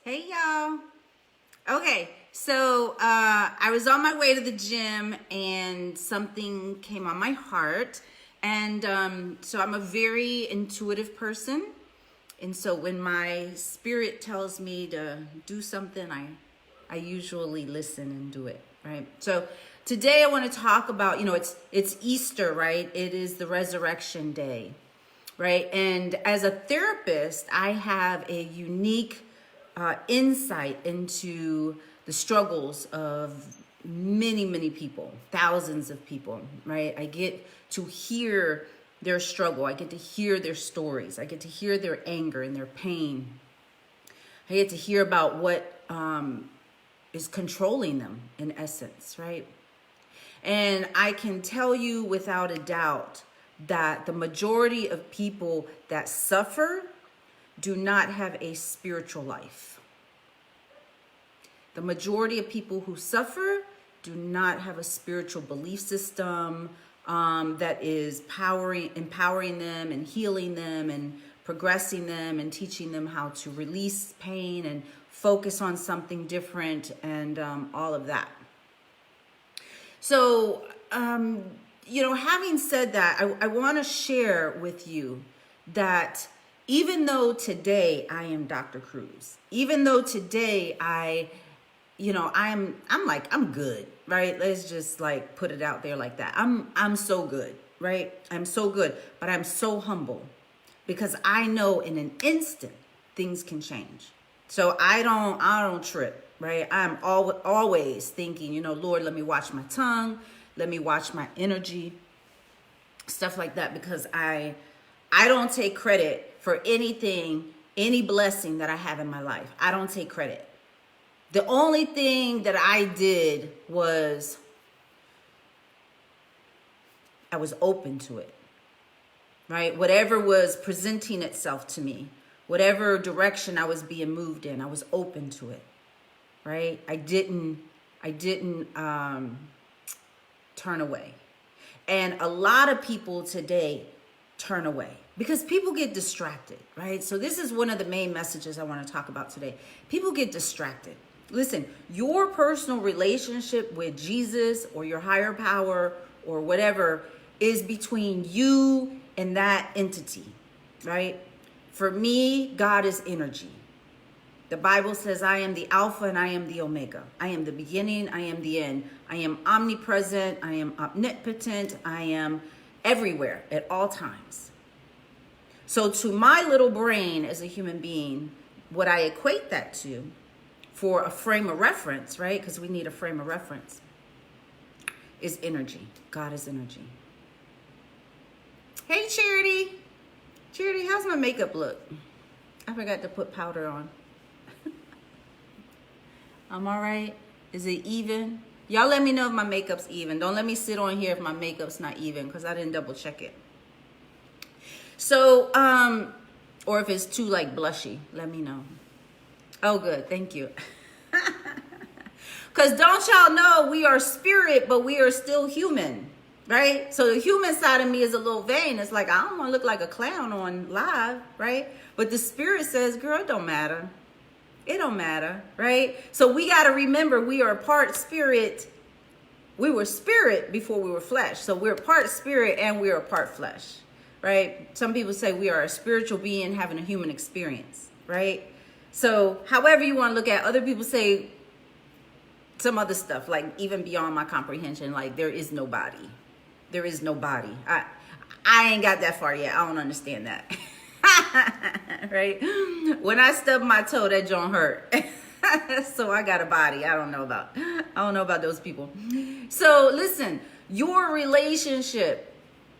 Hey y'all. Okay, so I was on my way to the gym and something came on my heart. And so I'm a very intuitive person. And so when my spirit tells me to do something, I usually listen and do it, right? So today I want to talk about, it's Easter, right? It is the resurrection day, right? And as a therapist, I have a unique insight into the struggles of many people, thousands of people, right? I get to hear their struggle. I get to hear their stories. I get to hear their anger and their pain. I get to hear about what is controlling them in essence, right? And I can tell you without a doubt that the majority of people that suffer do not have a spiritual life. The majority of people who suffer do not have a spiritual belief system that is empowering them and healing them and progressing them and teaching them how to release pain and focus on something different and all of that. So, having said that, I want to share with you that even though today I am Dr. Cruz, even though today I'm good, right? Let's just like put it out there like that. I'm so good, right? I'm so good, but I'm so humble because I know in an instant things can change. So I don't trip, right? I'm always thinking, Lord, let me watch my tongue, let me watch my energy, stuff like that, because I don't take credit for anything, any blessing that I have in my life. I don't take credit. The only thing that I did was I was open to it, right? Whatever was presenting itself to me, whatever direction I was being moved in, I was open to it, right? I didn't turn away. And a lot of people today turn away because people get distracted, right? So this is one of the main messages I want to talk about today. People get distracted. Listen, your personal relationship with Jesus or your higher power or whatever is between you and that entity, right? For me, God is energy. The Bible says, I am the Alpha and I am the Omega. I am the beginning, I am the end. I am omnipresent, I am omnipotent, I am everywhere at all times. So to my little brain as a human being, what I equate that to for a frame of reference, right? Because we need a frame of reference, is energy. God is energy. Hey, Charity. Charity, how's my makeup look? I forgot to put powder on. I'm all right. Is it even? Y'all let me know if my makeup's even. Don't let me sit on here if my makeup's not even because I didn't double check it. So, or if it's too like blushy, let me know. Oh, good. Thank you. Because don't y'all know we are spirit, but we are still human, right? So the human side of me is a little vain. It's like, I don't want to look like a clown on live, right? But the spirit says, girl, it don't matter. It don't matter, right? So we got to remember we are part spirit. We were spirit before we were flesh. So we're part spirit and we are part flesh, right? Some people say we are a spiritual being having a human experience, right? So however you want to look at it, other people say some other stuff, like even beyond my comprehension, like there is no body. There is no body. I ain't got that far yet. I don't understand that. Right? When I stubbed my toe, that joint hurt. So I got a body. I don't know about those people. So listen, your relationship,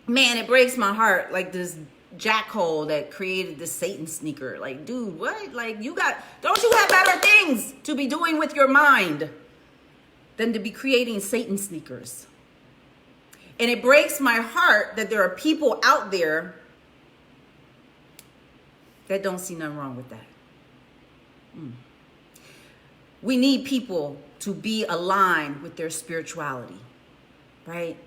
man, it breaks my heart. Like this jackhole that created the Satan sneaker. Like, dude, what? Like don't you have better things to be doing with your mind than to be creating Satan sneakers? And it breaks my heart that there are people out there that don't see nothing wrong with that. We need people to be aligned with their spirituality, right?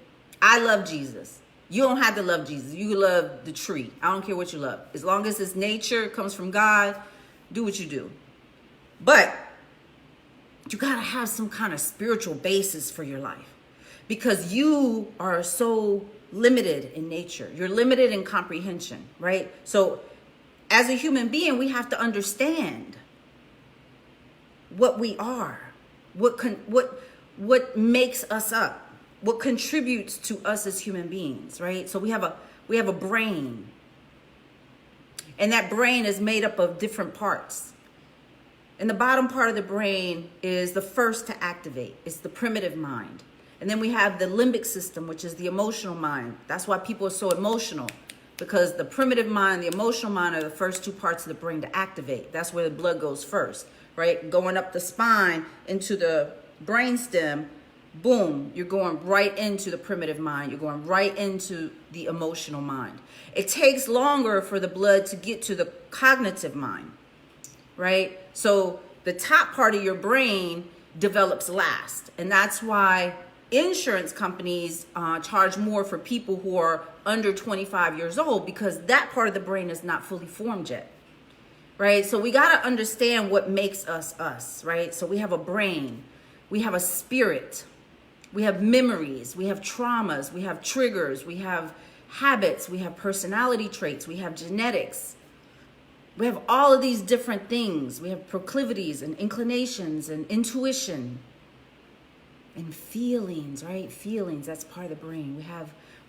I love Jesus. You don't have to love Jesus. You love the tree. I don't care what you love. As long as it's nature, comes from God, do what you do. But you got to have some kind of spiritual basis for your life, because you are so limited in nature. You're limited in comprehension, right? So as a human being, we have to understand what we are, what makes us up, what contributes to us as human beings, right? So we have a brain, and that brain is made up of different parts. And the bottom part of the brain is the first to activate. It's the primitive mind. And then we have the limbic system, which is the emotional mind. That's why people are so emotional, because the primitive mind, the emotional mind are the first two parts of the brain to activate. That's where the blood goes first, right? Going up the spine into the brainstem, boom, you're going right into the primitive mind. You're going right into the emotional mind. It takes longer for the blood to get to the cognitive mind, right? So the top part of your brain develops last. And that's why insurance companies charge more for people who are under 25 years old, because that part of the brain is not fully formed yet, right? So we got to understand what makes us us, right? So we have a brain, we have a spirit, we have memories, we have traumas, we have triggers, we have habits, we have personality traits, we have genetics. We have all of these different things. We have proclivities and inclinations and intuition and feelings, right? Feelings, that's part of the brain. We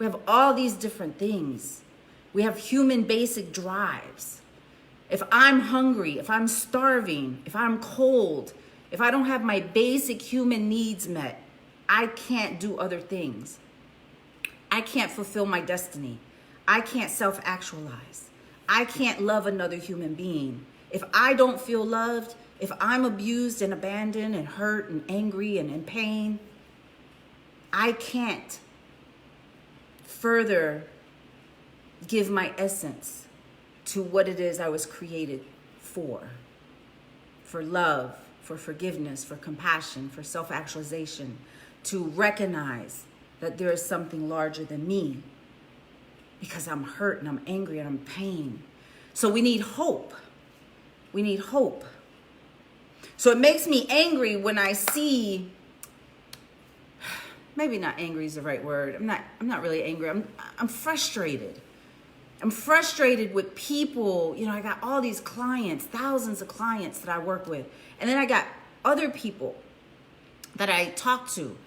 have all these different things. We have human basic drives. If I'm hungry, if I'm starving, if I'm cold, if I don't have my basic human needs met, I can't do other things. I can't fulfill my destiny. I can't self-actualize. I can't love another human being. If I don't feel loved, if I'm abused and abandoned and hurt and angry and in pain, I can't further give my essence to what it is I was created for love, for forgiveness, for compassion, for self-actualization, to recognize that there is something larger than me, because I'm hurt and I'm angry and I'm in pain. So we need hope. We need hope. So it makes me angry when I see, maybe not angry is the right word. I'm not really angry. I'm frustrated. I'm frustrated with people. You know, I got all these clients, thousands of clients that I work with. And then I got other people that I talk to,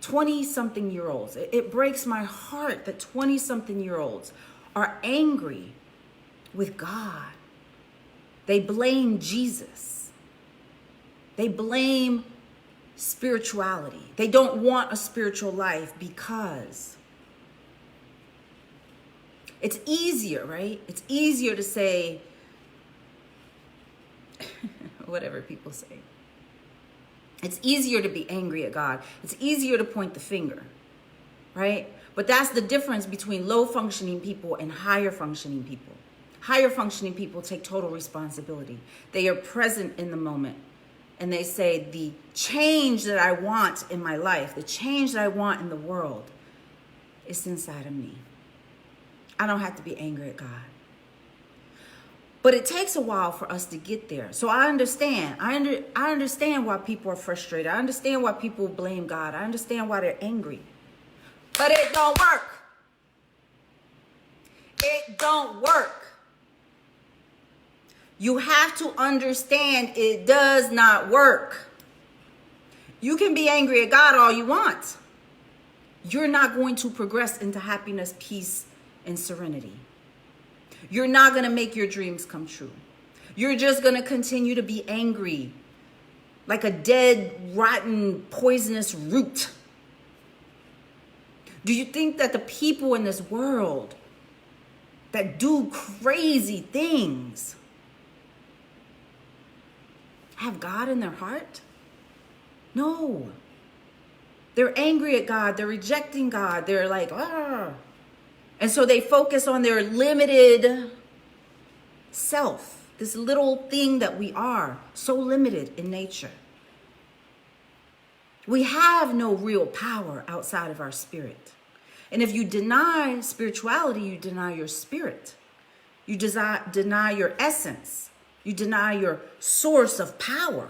20-something-year-olds. It breaks my heart that 20-something-year-olds are angry with God. They blame Jesus. They blame spirituality. They don't want a spiritual life because it's easier, right? It's easier to say whatever people say. It's easier to be angry at God. It's easier to point the finger, right? But that's the difference between low functioning people and higher functioning people. Higher functioning people take total responsibility. They are present in the moment. And they say, the change that I want in my life, the change that I want in the world, is inside of me. I don't have to be angry at God. But it takes a while for us to get there. So I understand. I understand why people are frustrated. I understand why people blame God. I understand why they're angry. But it don't work. It don't work. You have to understand it does not work. You can be angry at God all you want. You're not going to progress into happiness, peace, and serenity. You're not going to make your dreams come true. You're just going to continue to be angry like a dead, rotten, poisonous root. Do you think that the people in this world that do crazy things have God in their heart? No. They're angry at God. They're rejecting God. They're like, ah. And so they focus on their limited self, this little thing that we are, so limited in nature. We have no real power outside of our spirit. And if you deny spirituality, you deny your spirit. You deny your essence. You deny your source of power.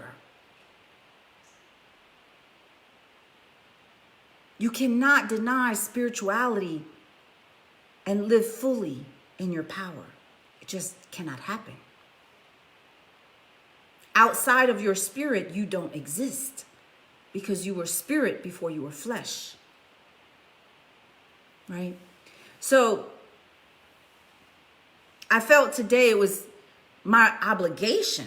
You cannot deny spirituality and live fully in your power. It just cannot happen. Outside of your spirit, you don't exist because you were spirit before you were flesh. Right? So I felt today it was my obligation,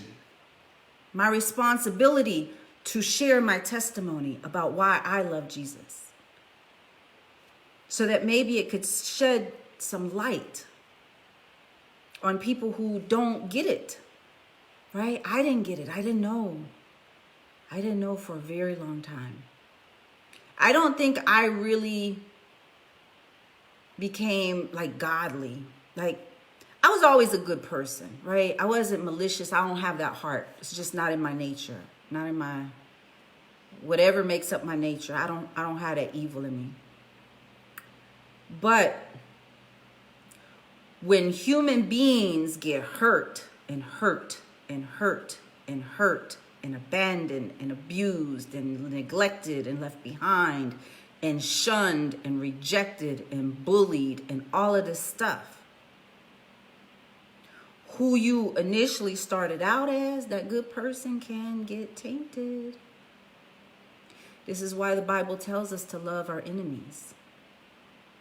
my responsibility to share my testimony about why I love Jesus, so that maybe it could shed some light on people who don't get it, right? I didn't get it. I didn't know. I didn't know for a very long time. I don't think I really became like godly. Like, I was always a good person, right? I wasn't malicious. I don't have that heart. It's just not in my nature. Not in my, whatever makes up my nature. I don't have that evil in me. But when human beings get hurt and hurt and hurt and hurt and abandoned and abused and neglected and left behind and shunned and rejected and bullied and all of this stuff, who you initially started out as, that good person, can get tainted. This is why the Bible tells us to love our enemies,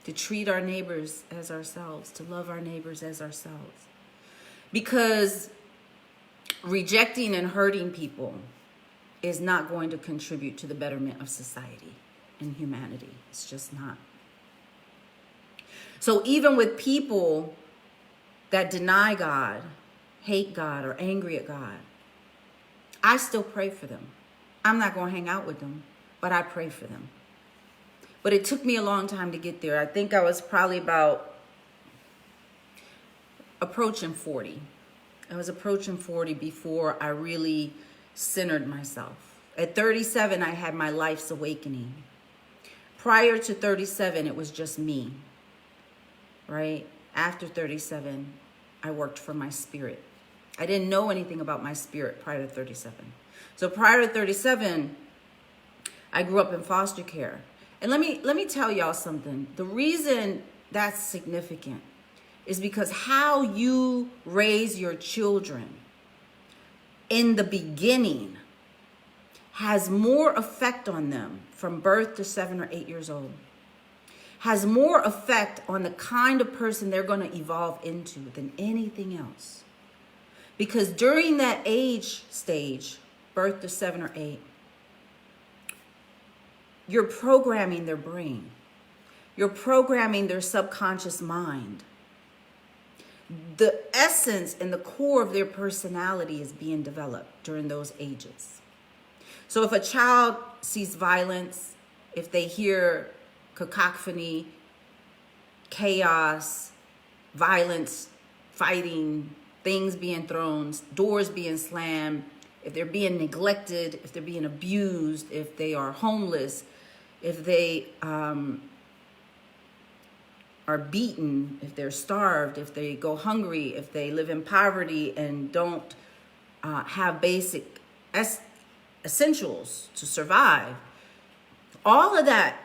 to treat our neighbors as ourselves, to love our neighbors as ourselves. Because rejecting and hurting people is not going to contribute to the betterment of society and humanity. It's just not. So even with people that deny God, hate God, or angry at God, I still pray for them. I'm not going to hang out with them, but I pray for them. But it took me a long time to get there. I think I was probably about approaching 40. I was approaching 40 before I really centered myself. At 37, I had my life's awakening. Prior to 37, it was just me, right? After 37, I worked for my spirit. I didn't know anything about my spirit prior to 37. So prior to 37, I grew up in foster care. And let me tell y'all something. The reason that's significant is because how you raise your children in the beginning has more effect on them from birth to 7 or 8 years old. Has more effect on the kind of person they're going to evolve into than anything else. Because during that age stage, birth to 7 or 8, you're programming their brain. You're programming their subconscious mind. The essence and the core of their personality is being developed during those ages. So if a child sees violence, if they hear cacophony, chaos, violence, fighting, things being thrown, doors being slammed, if they're being neglected, if they're being abused, if they are homeless, if they are beaten, if they're starved, if they go hungry, if they live in poverty and don't have basic essentials to survive, all of that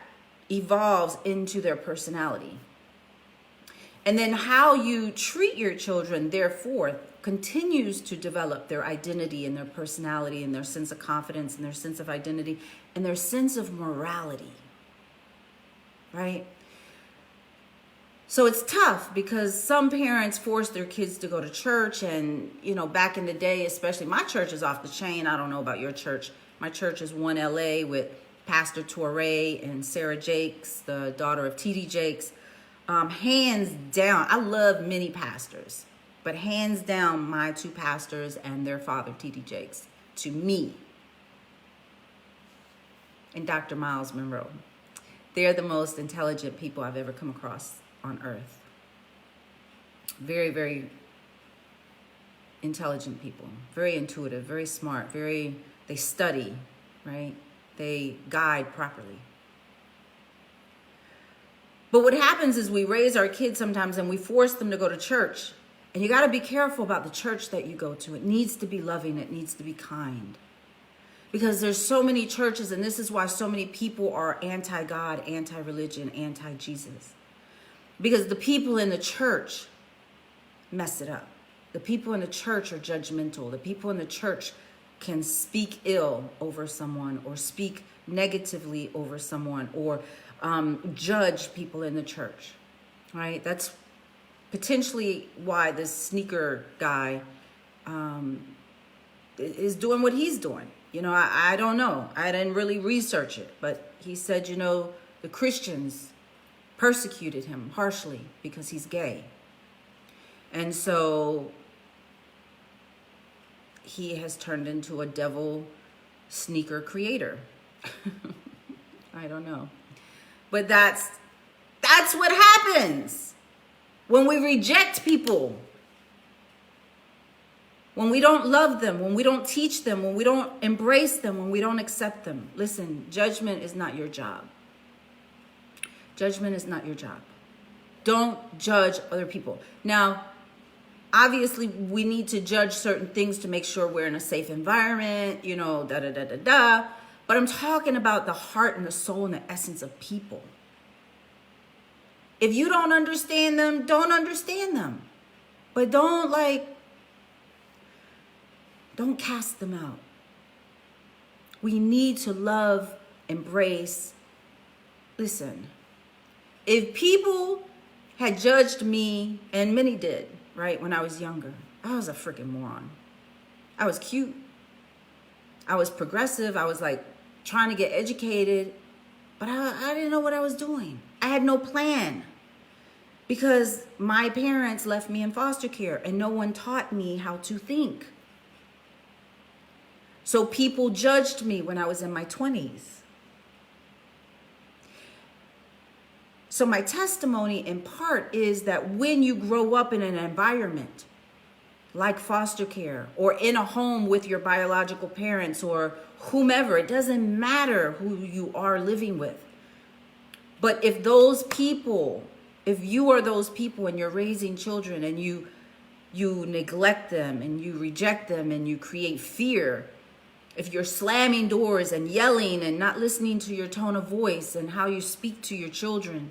evolves into their personality. And then how you treat your children, therefore, continues to develop their identity and their personality and their sense of confidence and their sense of identity and their sense of morality, right? So it's tough because some parents force their kids to go to church, and, you know, back in the day, especially, my church is off the chain. I don't know about your church. My church is One LA with Pastor Torrey and Sarah Jakes, the daughter of T.D. Jakes. Hands down, I love many pastors, but hands down, my two pastors and their father, T.D. Jakes, to me, and Dr. Miles Monroe. They're the most intelligent people I've ever come across on earth. Very, very intelligent people, very intuitive, very smart, they study, right? They guide properly. But what happens is we raise our kids sometimes and we force them to go to church, And you got to be careful about the church that you go to. It needs to be loving. It needs to be kind. Because there's so many churches, and this is why so many people are anti-God, anti-religion, anti-Jesus. Because the people in the church mess it up. The people in the church are judgmental. The people in the church can speak ill over someone or speak negatively over someone or judge people in the church, right? That's potentially why this sneaker guy is doing what he's doing. You know, I don't know. I didn't really research it, but he said, you know, the Christians persecuted him harshly because he's gay. And so he has turned into a devil sneaker creator. I don't know. But that's what happens when we reject people. When we don't love them, when we don't teach them, when we don't embrace them, when we don't accept them. Listen, judgment is not your job. Judgment is not your job. Don't judge other people. Now, obviously, we need to judge certain things to make sure we're in a safe environment, you know, da-da-da-da-da. But I'm talking about the heart and the soul and the essence of people. If you don't understand them, don't understand them. But don't cast them out. We need to love, embrace. Listen, if people had judged me, and many did, right, when I was younger, I was a freaking moron. I was cute. I was progressive. I was like trying to get educated, but I didn't know what I was doing. I had no plan because my parents left me in foster care and no one taught me how to think. So people judged me when I was in my 20s. So my testimony in part is that when you grow up in an environment like foster care or in a home with your biological parents or whomever, it doesn't matter who you are living with. But if those people, if you are those people and you're raising children and you neglect them and you reject them and you create fear, if you're slamming doors and yelling and not listening to your tone of voice and how you speak to your children,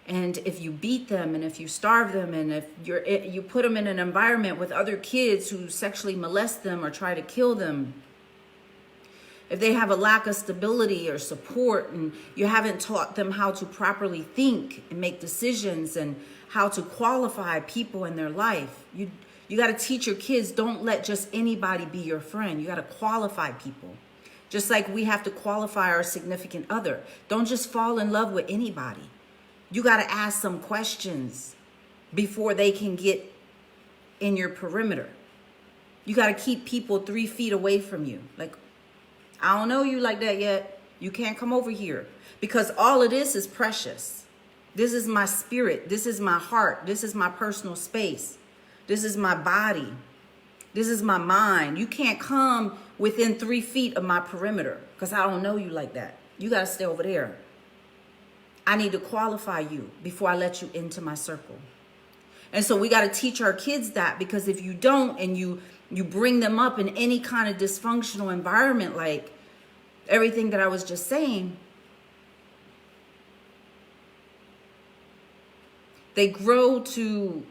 and if you beat them and if you starve them and if you put them in an environment with other kids who sexually molest them or try to kill them, if they have a lack of stability or support and you haven't taught them how to properly think and make decisions and how to qualify people in their life, you got to teach your kids, don't let just anybody be your friend. You got to qualify people. Just like we have to qualify our significant other. Don't just fall in love with anybody. You got to ask some questions before they can get in your perimeter. You got to keep people 3 feet away from you. Like, I don't know you like that yet. You can't come over here. Because all of this is precious. This is my spirit. This is my heart. This is my personal space. This is my body. This is my mind. You can't come within 3 feet of my perimeter because I don't know you like that. You got to stay over there. I need to qualify you before I let you into my circle. And so we got to teach our kids that, because if you don't and you bring them up in any kind of dysfunctional environment, like everything that I was just saying, they grow to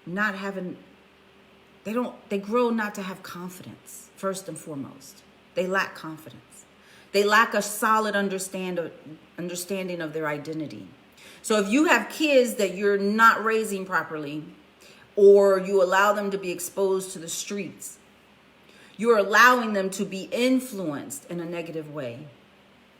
not having, they grow not to have confidence, first and foremost. They lack confidence. They lack a solid understanding of their identity. So if you have kids that you're not raising properly, or you allow them to be exposed to the streets, you're allowing them to be influenced in a negative way,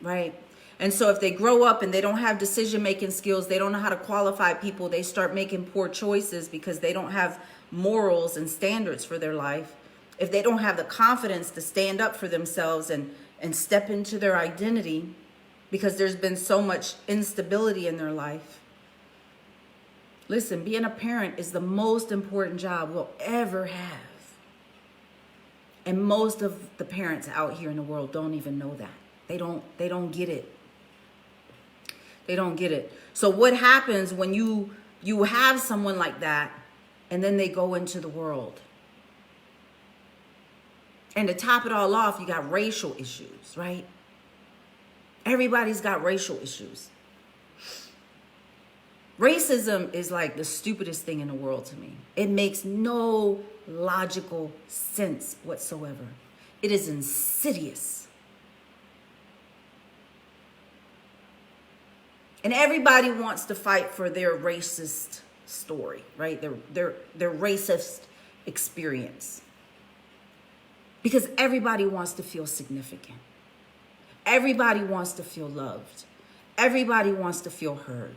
right? And so if they grow up and they don't have decision-making skills, they don't know how to qualify people, they start making poor choices because they don't have morals and standards for their life. If they don't have the confidence to stand up for themselves and step into their identity because there's been so much instability in their life. Listen, being a parent is the most important job we'll ever have. And most of the parents out here in the world don't even know that. They don't get it. They don't get it. So what happens when you have someone like that and then they go into the world. And to top it all off, you got racial issues, right? Everybody's got racial issues. Racism is like the stupidest thing in the world to me. It makes no logical sense whatsoever. It is insidious. And everybody wants to fight for their racist story, right? Their racist experience. Because everybody wants to feel significant. Everybody wants to feel loved. Everybody wants to feel heard.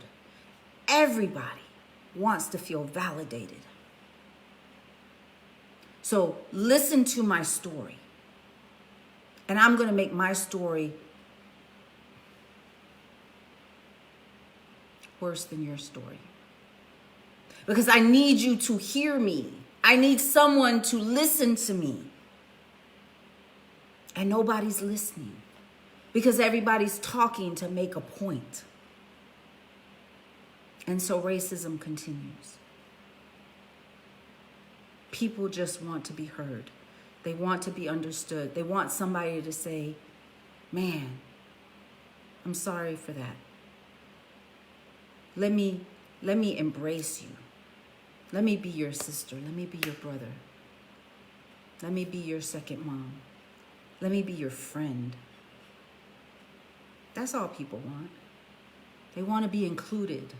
Everybody wants to feel validated. So listen to my story. And I'm going to make my story worse than your story. Because I need you to hear me. I need someone to listen to me. And nobody's listening. Because everybody's talking to make a point. And so racism continues. People just want to be heard. They want to be understood. They want somebody to say, man, I'm sorry for that. Let me embrace you. Let me be your sister. Let me be your brother. Let me be your second mom. Let me be your friend. That's all people want. They want to be included.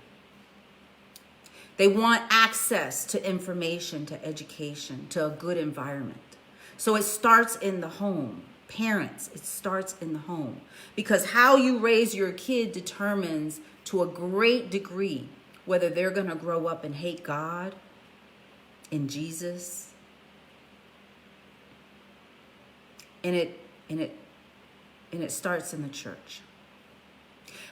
They want access to information, to education, to a good environment. So it starts in the home. Parents, it starts in the home. Because how you raise your kid determines to a great degree whether they're going to grow up and hate God and Jesus. And it starts in the church.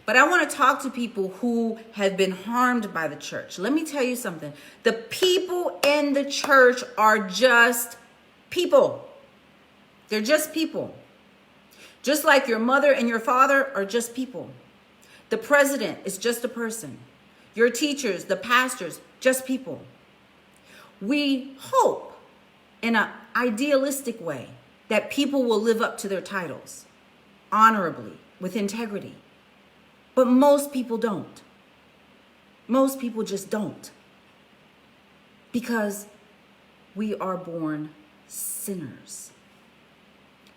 But I want to talk to people who have been harmed by the church. Let me tell you something. The people in the church are just people. They're just people. Just like your mother and your father are just people. The president is just a person. Your teachers, the pastors, just people. We hope in an idealistic way that people will live up to their titles honorably, with integrity. But most people don't. Most people just don't. Because we are born sinners.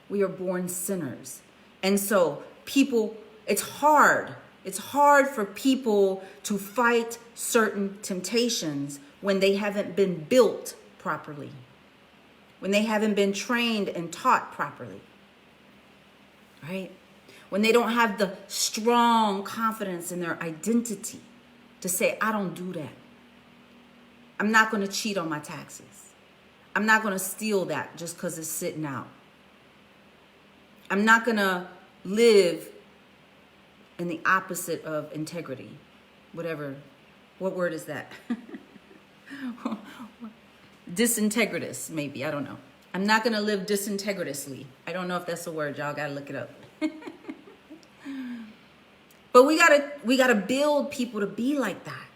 We are born sinners. And so people, it's hard. It's hard for people to fight certain temptations when they haven't been built properly. When they haven't been trained and taught properly. Right? When they don't have the strong confidence in their identity to say, I don't do that. I'm not going to cheat on my taxes. I'm not going to steal that just because it's sitting out. I'm not going to live in the opposite of integrity. Whatever. What word is that? Disintegritous, maybe. I don't know. I'm not going to live disintegritously. I don't know if that's a word. Y'all got to look it up. But we gotta build people to be like that.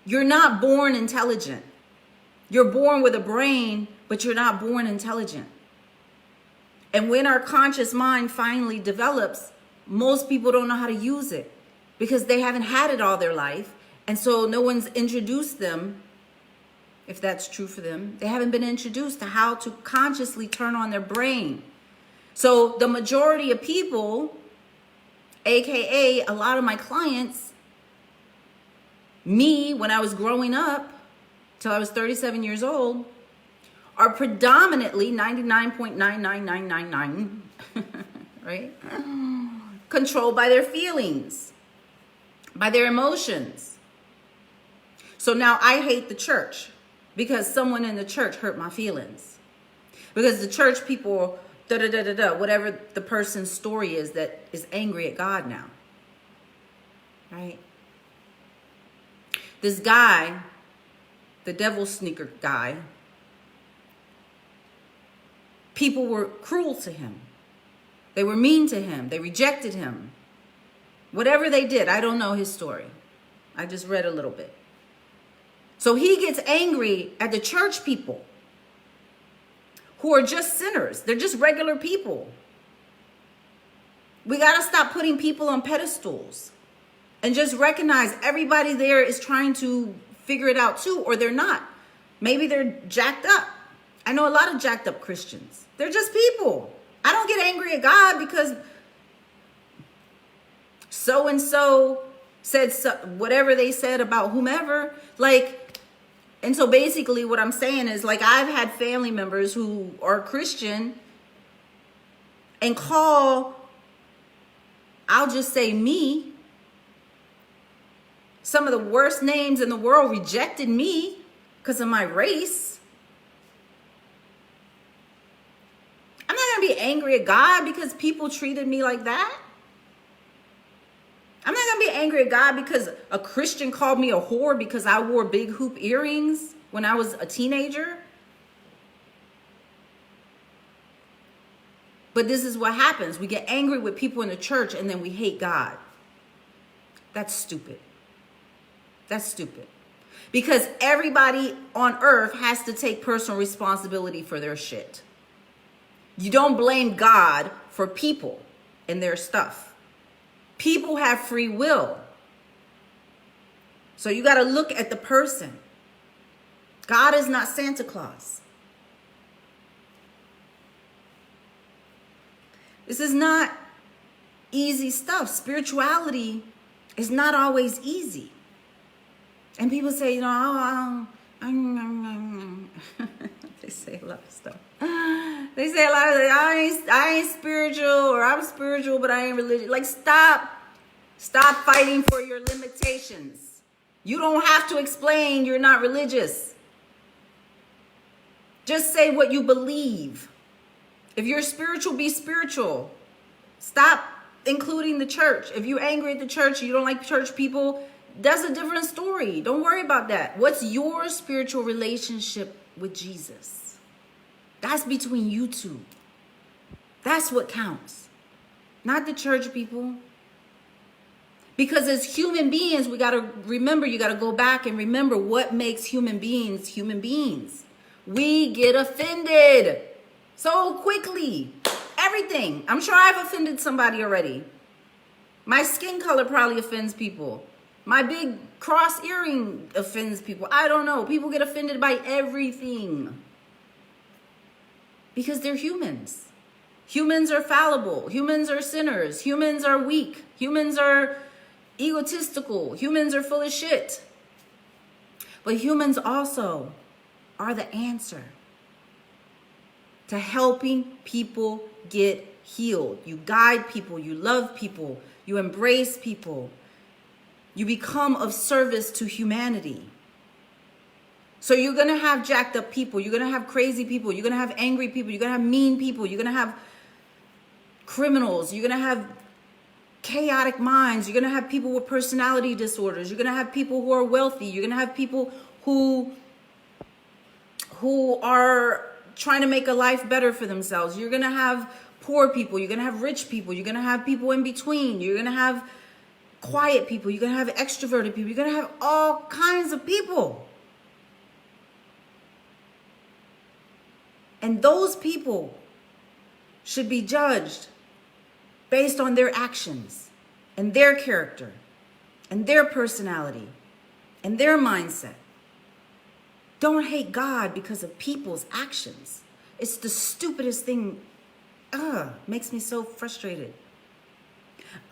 You're not born intelligent. You're born with a brain, but you're not born intelligent. And when our conscious mind finally develops, most people don't know how to use it because they haven't had it all their life. And so no one's introduced them, if that's true for them. They haven't been introduced to how to consciously turn on their brain. So the majority of people, AKA a lot of my clients, me when I was growing up till I was 37 years old, are predominantly 99.99999, right? Controlled by their feelings, by their emotions. So now I hate the church because someone in the church hurt my feelings. Because the church people, whatever the person's story is that is angry at God now. Right? This guy, the devil sneaker guy, people were cruel to him. They were mean to him. They rejected him. Whatever they did, I don't know his story. I just read a little bit. So he gets angry at the church people who are just sinners. They're just regular people. We got to stop putting people on pedestals and just recognize everybody there is trying to figure it out too, or they're not. Maybe they're jacked up. I know a lot of jacked up Christians. They're just people. I don't get angry at God because so-and-so said whatever they said about whomever. Like, and so basically what I'm saying is, like, I've had family members who are Christian and call, I'll just say me, some of the worst names in the world, rejected me because of my race. I'm not going to be angry at God because people treated me like that. I'm not going to be angry at God because a Christian called me a whore because I wore big hoop earrings when I was a teenager. But this is what happens. We get angry with people in the church and then we hate God. That's stupid. That's stupid. Because everybody on earth has to take personal responsibility for their shit. You don't blame God for people and their stuff. People have free will. So you got to look at the person. God is not Santa Claus. This is not easy stuff. Spirituality is not always easy. And people say, you know, they say a lot of stuff. They say a lot of, I ain't spiritual, or I'm spiritual, but I ain't religious. Like, stop fighting for your limitations. You don't have to explain you're not religious. Just say what you believe. If you're spiritual, be spiritual. Stop including the church. If you're angry at the church, you don't like church people, that's a different story. Don't worry about that. What's your spiritual relationship with Jesus? That's between you two. That's what counts. Not the church people. Because as human beings, we got to remember, you got to go back and remember what makes human beings human beings. We get offended so quickly. Everything. I'm sure I've offended somebody already. My skin color probably offends people. My big cross earring offends people. I don't know. People get offended by everything. Because they're humans. Humans are fallible. Humans are sinners. Humans are weak. Humans are egotistical. Humans are full of shit. But humans also are the answer to helping people get healed. You guide people. You love people. You embrace people. You become of service to humanity. So you're going to have jacked up people. You're going to have crazy people. You're going to have angry people. You're going to have mean people. You're going to have criminals. You're going to have chaotic minds. You're going to have people with personality disorders. You're going to have people who are wealthy. You're going to have people who are trying to make a life better for themselves. You're going to have poor people. You're going to have rich people. You're going to have people in between. You're going to have quiet people. You're going to have extroverted people. You're going to have all kinds of people. And those people should be judged based on their actions and their character and their personality and their mindset. Don't hate God because of people's actions. It's the stupidest thing. Makes me so frustrated.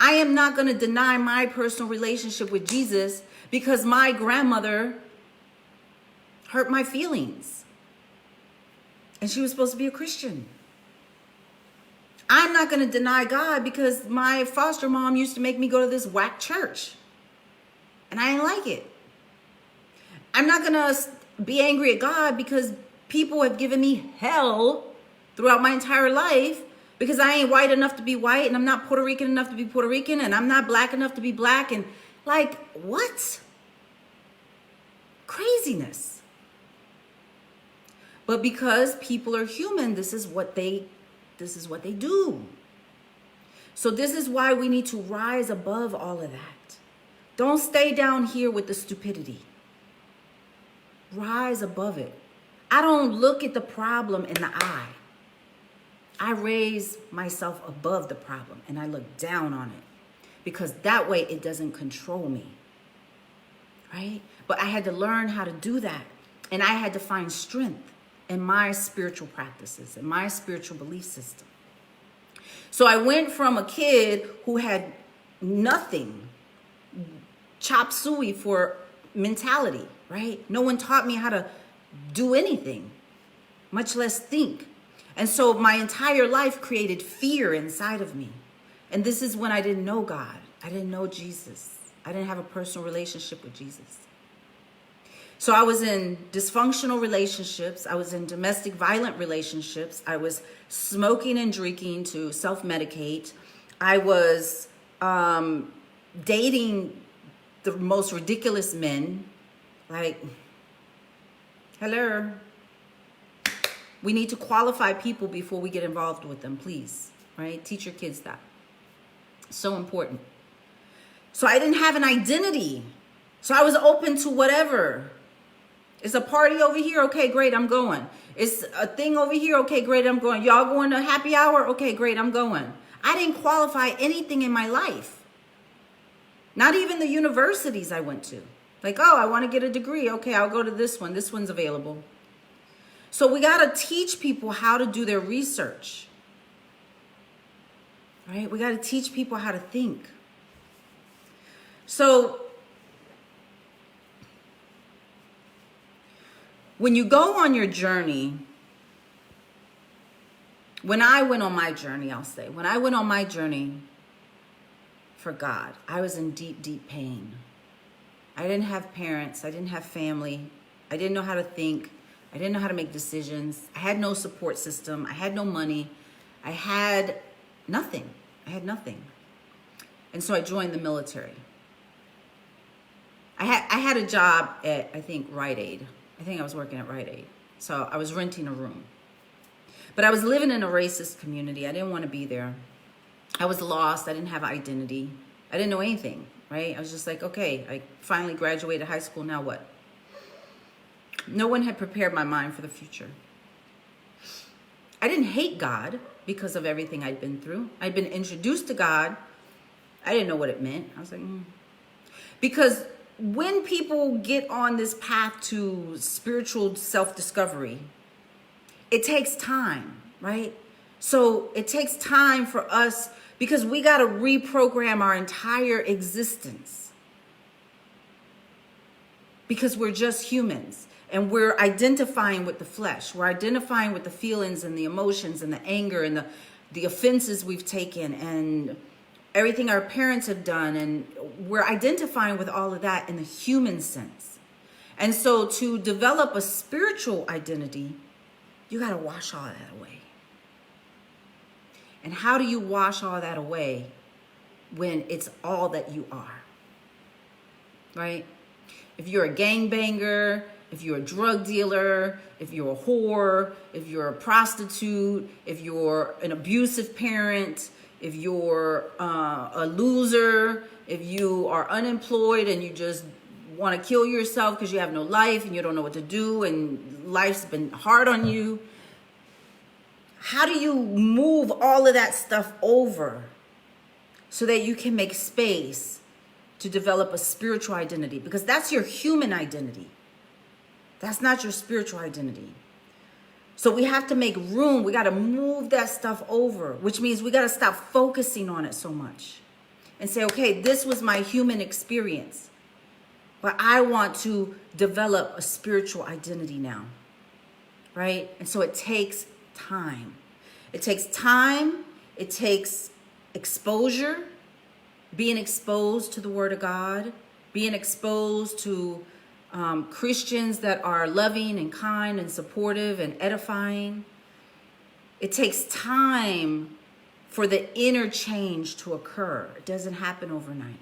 I am not going to deny my personal relationship with Jesus because my grandmother hurt my feelings. And she was supposed to be a Christian. I'm not going to deny God because my foster mom used to make me go to this whack church. And I didn't like it. I'm not going to be angry at God because people have given me hell throughout my entire life because I ain't white enough to be white, and I'm not Puerto Rican enough to be Puerto Rican, and I'm not black enough to be black. And like, what? Craziness. But because people are human, this is what they do. So this is why we need to rise above all of that. Don't stay down here with the stupidity. rise above it. I don't look at the problem in the eye. I raise myself above the problem and I look down on it, because that way it doesn't control me, right? But I had to learn how to do that. And I had to find strength in my spiritual practices, in my spiritual belief system. So I went from a kid who had nothing, chop suey for mentality, right? No one taught me how to do anything, much less think. And so my entire life created fear inside of me. And this is when I didn't know God. I didn't know Jesus. I didn't have a personal relationship with Jesus. So I was in dysfunctional relationships. I was in domestic violent relationships. I was smoking and drinking to self-medicate. I was dating the most ridiculous men. Like, hello. We need to qualify people before we get involved with them, please. Right? Teach your kids that. So important. So I didn't have an identity. So I was open to whatever. It's a party over here. Okay, great, I'm going. It's a thing over here. Okay, great, I'm going. Y'all going to happy hour? Okay, great, I'm going. I didn't qualify anything in my life. Not even the universities I went to. Like, oh, I want to get a degree. Okay, I'll go to this one. This one's available. So we got to teach people how to do their research. Right? We got to teach people how to think. So when you go on your journey, when I went on my journey, I'll say, when I went on my journey for God, I was in deep, deep pain. I didn't have parents. I didn't have family. I didn't know how to think. I didn't know how to make decisions. I had no support system. I had no money. I had nothing. I had nothing. And so I joined the military. I had a job at, I think, Rite Aid. I think I was working at Rite Aid. So I was renting a room. But I was living in a racist community. I didn't want to be there. I was lost. I didn't have identity. I didn't know anything, right? I was just like, okay, I finally graduated high school. Now what? No one had prepared my mind for the future. I didn't hate God because of everything I'd been through. I'd been introduced to God. I didn't know what it meant. I was like, Because when people get on this path to spiritual self-discovery, it takes time, right? So it takes time for us because we got to reprogram our entire existence. Because we're just humans and we're identifying with the flesh. We're identifying with the feelings and the emotions and the anger and the offenses we've taken and everything our parents have done. And we're identifying with all of that in the human sense. And so to develop a spiritual identity, you got to wash all that away. And how do you wash all that away when it's all that you are? Right? If you're a gangbanger, if you're a drug dealer, if you're a whore, if you're a prostitute, if you're an abusive parent, if you're a loser, if you are unemployed and you just want to kill yourself because you have no life and you don't know what to do and life's been hard on you, how do you move all of that stuff over so that you can make space to develop a spiritual identity? Because that's your human identity. That's not your spiritual identity. So we have to make room. We got to move that stuff over, which means we got to stop focusing on it so much and say, okay, this was my human experience, but I want to develop a spiritual identity now, right? And so it takes time. It takes time. It takes exposure, being exposed to the Word of God, being exposed to Christians that are loving and kind and supportive and edifying. It takes time for the inner change to occur. It doesn't happen overnight.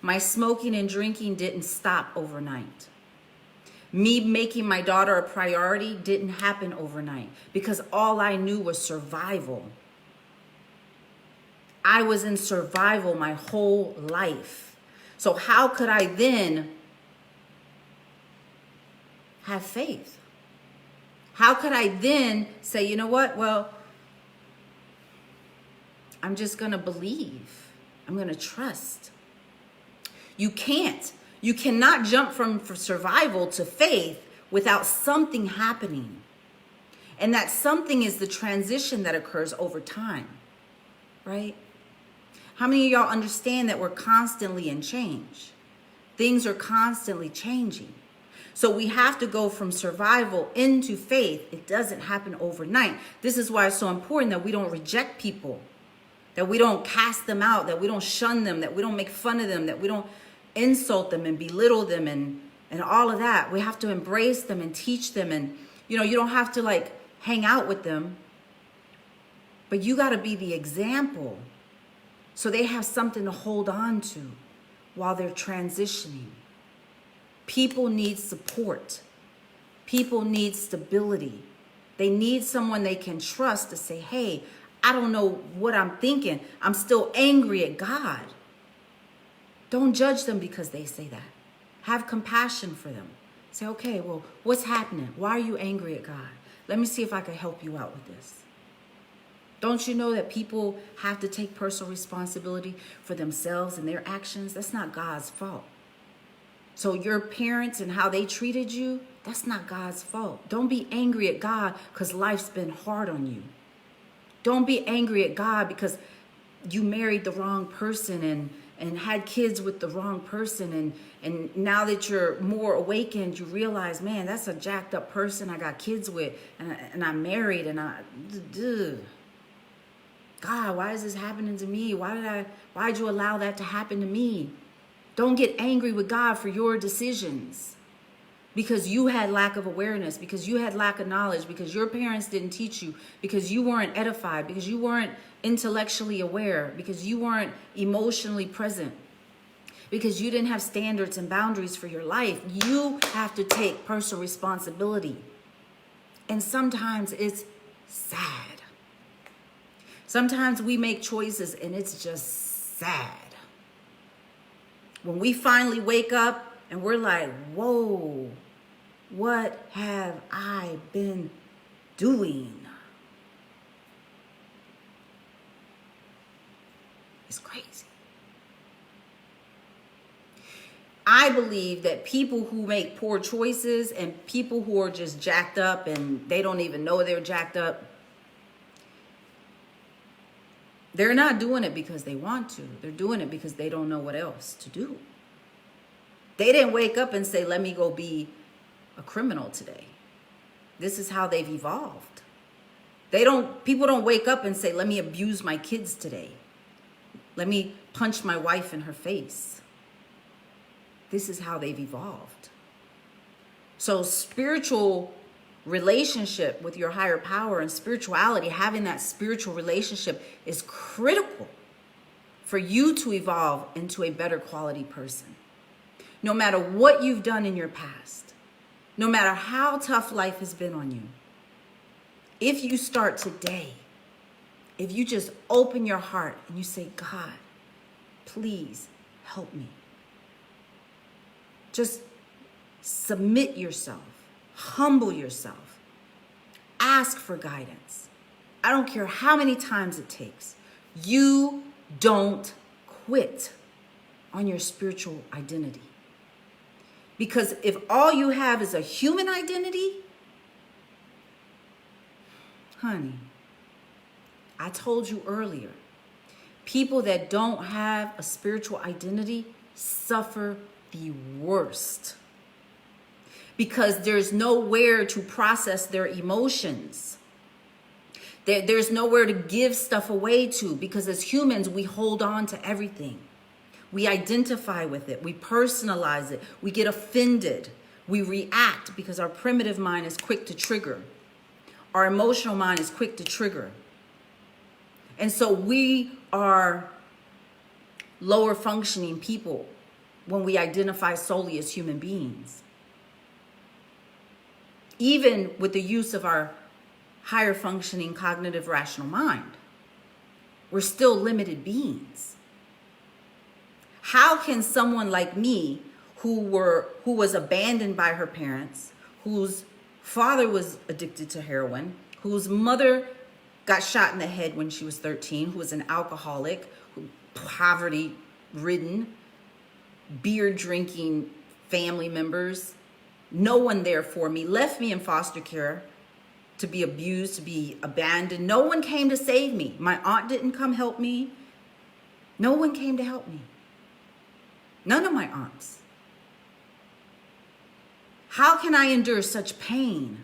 My smoking and drinking didn't stop overnight. Me making my daughter a priority didn't happen overnight because all I knew was survival. I was in survival my whole life. So how could I then have faith? How could I then say, you know what? Well, I'm just going to believe. I'm going to trust. You can't. You cannot jump from survival to faith without something happening. And that something is the transition that occurs over time, right? How many of y'all understand that we're constantly in change? Things are constantly changing. So we have to go from survival into faith. It doesn't happen overnight. This is why it's so important that we don't reject people, that we don't cast them out, that we don't shun them, that we don't make fun of them, that we don't insult them and belittle them and all of that. We have to embrace them and teach them. And, you don't have to like hang out with them, but you got to be the example so they have something to hold on to while they're transitioning. People need support. People need stability. They need someone they can trust to say, hey, I don't know what I'm thinking. I'm still angry at God. Don't judge them because they say that. Have compassion for them. Say, okay, well, what's happening? Why are you angry at God? Let me see if I can help you out with this. Don't you know that people have to take personal responsibility for themselves and their actions? That's not God's fault. So your parents and how they treated you, that's not God's fault. Don't be angry at God because life's been hard on you. Don't be angry at God because you married the wrong person and had kids with the wrong person. And now that you're more awakened, you realize, man, that's a jacked up person I got kids with. And I'm married God, why is this happening to me? Why'd you allow that to happen to me? Don't get angry with God for your decisions because you had lack of awareness, because you had lack of knowledge, because your parents didn't teach you, because you weren't edified, because you weren't intellectually aware, because you weren't emotionally present, because you didn't have standards and boundaries for your life. You have to take personal responsibility. And sometimes it's sad. Sometimes we make choices and it's just sad. When we finally wake up and we're like, whoa, what have I been doing? It's crazy. I believe that people who make poor choices and people who are just jacked up and they don't even know they're jacked up, they're not doing it because they want to. They're doing it because they don't know what else to do. They didn't wake up and say, let me go be a criminal today. This is how they've evolved. People don't wake up and say, let me abuse my kids today. Let me punch my wife in her face. This is how they've evolved. So spiritual relationship with your higher power and spirituality, having that spiritual relationship is critical for you to evolve into a better quality person. No matter what you've done in your past, no matter how tough life has been on you, if you start today, if you just open your heart and you say, God, please help me. Just submit yourself. Humble yourself. Ask for guidance. I don't care how many times it takes. You don't quit on your spiritual identity. Because if all you have is a human identity, honey, I told you earlier, people that don't have a spiritual identity suffer the worst. Because there's nowhere to process their emotions. There's nowhere to give stuff away to, because as humans, we hold on to everything. We identify with it. We personalize it. We get offended. We react because our primitive mind is quick to trigger. Our emotional mind is quick to trigger. And so we are lower functioning people when we identify solely as human beings. Even with the use of our higher functioning cognitive rational mind, we're still limited beings. How can someone like me who was abandoned by her parents, whose father was addicted to heroin, whose mother got shot in the head when she was 13, who was an alcoholic, poverty ridden, beer drinking family members. No one there for me, left me in foster care to be abused, to be abandoned. No one came to save me. My aunt didn't come help me. No one came to help me. None of my aunts. How can I endure such pain,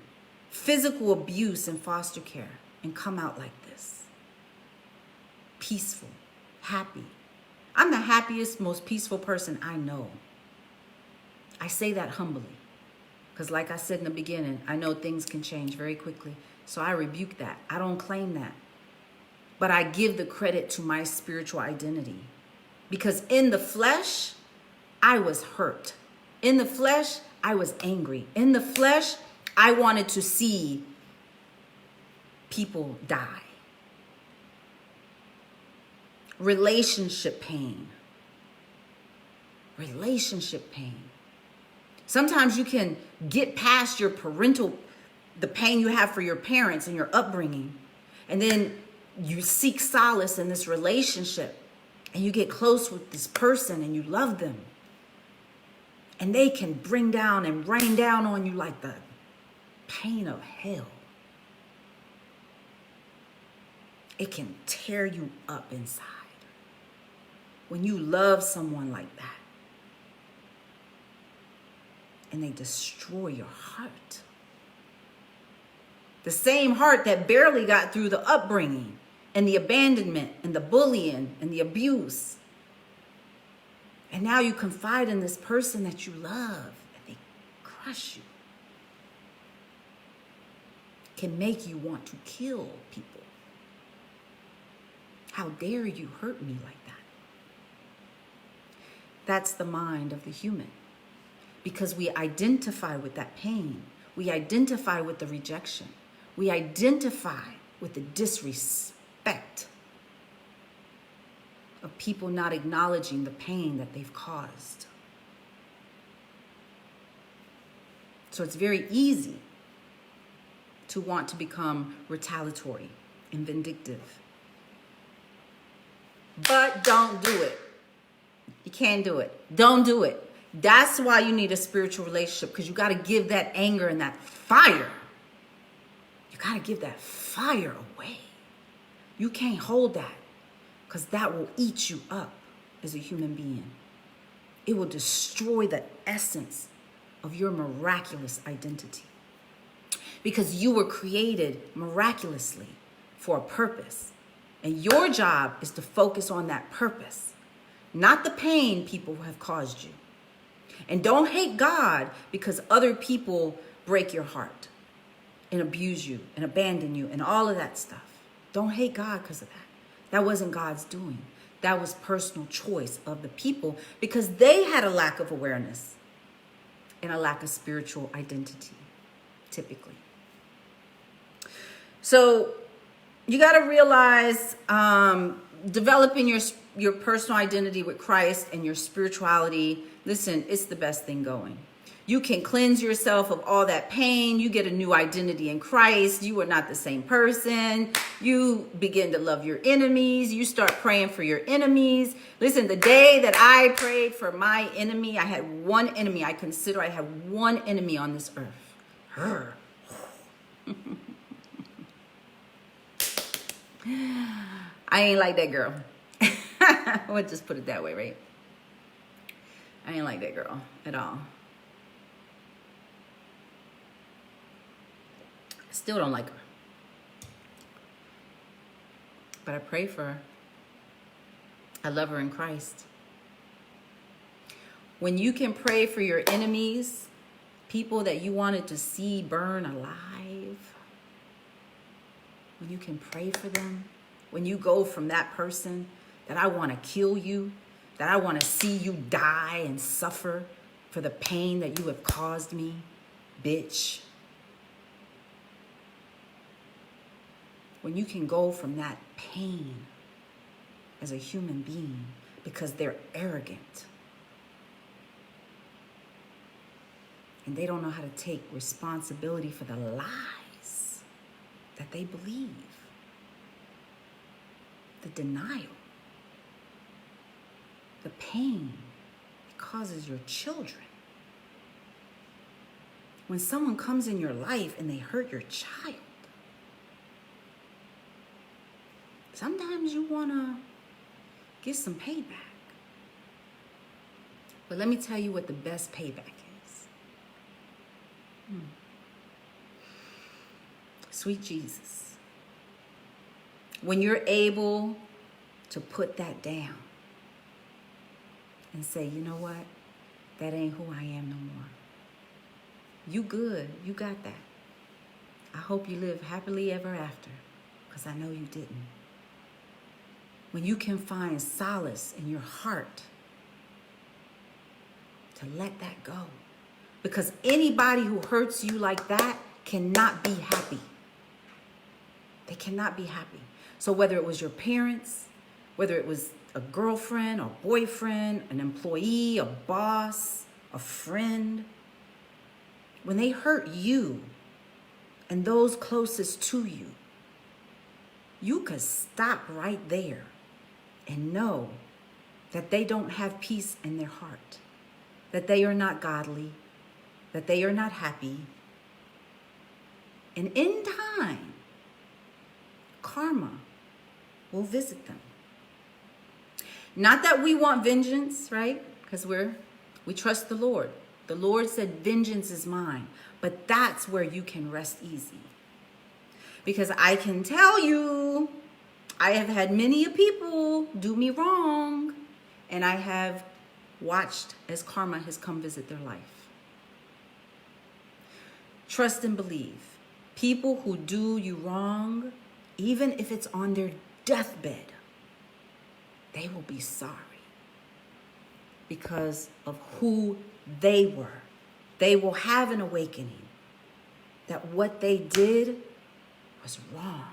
physical abuse in foster care, and come out like this? Peaceful, happy. I'm the happiest, most peaceful person I know. I say that humbly because, like I said in the beginning, I know things can change very quickly. So I rebuke that. I don't claim that. But I give the credit to my spiritual identity, because in the flesh, I was hurt. In the flesh, I was angry. In the flesh, I wanted to see people die. Relationship pain. Relationship pain. Sometimes you can get past your the pain you have for your parents and your upbringing, and then you seek solace in this relationship, and you get close with this person and you love them. And they can bring down and rain down on you like the pain of hell. It can tear you up inside when you love someone like that and they destroy your heart. The same heart that barely got through the upbringing and the abandonment and the bullying and the abuse. And now you confide in this person that you love and they crush you. Can make you want to kill people. How dare you hurt me like that? That's the mind of the human. Because we identify with that pain. We identify with the rejection. We identify with the disrespect of people not acknowledging the pain that they've caused. So it's very easy to want to become retaliatory and vindictive. But don't do it. You can't do it. Don't do it. That's why you need a spiritual relationship, because you got to give that anger and that fire. You got to give that fire away. You can't hold that, because that will eat you up as a human being. It will destroy the essence of your miraculous identity, because you were created miraculously for a purpose. And your job is to focus on that purpose, not the pain people have caused you. And don't hate God because other people break your heart and abuse you and abandon you and all of that stuff. Don't hate God because of that. That wasn't God's doing. That was personal choice of the people, because they had a lack of awareness and a lack of spiritual identity, typically. So you got to realize developing your personal identity with Christ and your spirituality, listen, it's the best thing going. You can cleanse yourself of all that pain. You get a new identity in Christ. You are not the same person. You begin to love your enemies. You start praying for your enemies. Listen, the day that I prayed for my enemy, I had one enemy. I consider I had one enemy on this earth. Her. I ain't like that girl. We'll just put it that way, right? I ain't like that girl at all. Still don't like her. But I pray for her. I love her in Christ. When you can pray for your enemies, people that you wanted to see burn alive, when you can pray for them, when you go from that person that I want to kill you, that I want to see you die and suffer for the pain that you have caused me, bitch. When you can go from that pain as a human being because they're arrogant And they don't know how to take responsibility for the lies that they believe. The denial. The pain it causes your children. When someone comes in your life and they hurt your child, sometimes you want to get some payback. But let me tell you what the best payback is. Sweet Jesus. When you're able to put that down and say, you know what? That ain't who I am no more. You good. You got that. I hope you live happily ever after, because I know you didn't. When you can find solace in your heart to let that go. Because anybody who hurts you like that cannot be happy. They cannot be happy. So whether it was your parents, whether it was a girlfriend, a boyfriend, an employee, a boss, a friend, when they hurt you and those closest to you, you could stop right there and know that they don't have peace in their heart, that they are not godly, that they are not happy. And in time, karma will visit them. Not that we want vengeance, right? Because we trust the Lord. The Lord said, vengeance is mine. But that's where you can rest easy. Because I can tell you, I have had many people do me wrong, and I have watched as karma has come visit their life. Trust and believe. People who do you wrong, even if it's on their deathbed, they will be sorry because of who they were. They will have an awakening that what they did was wrong.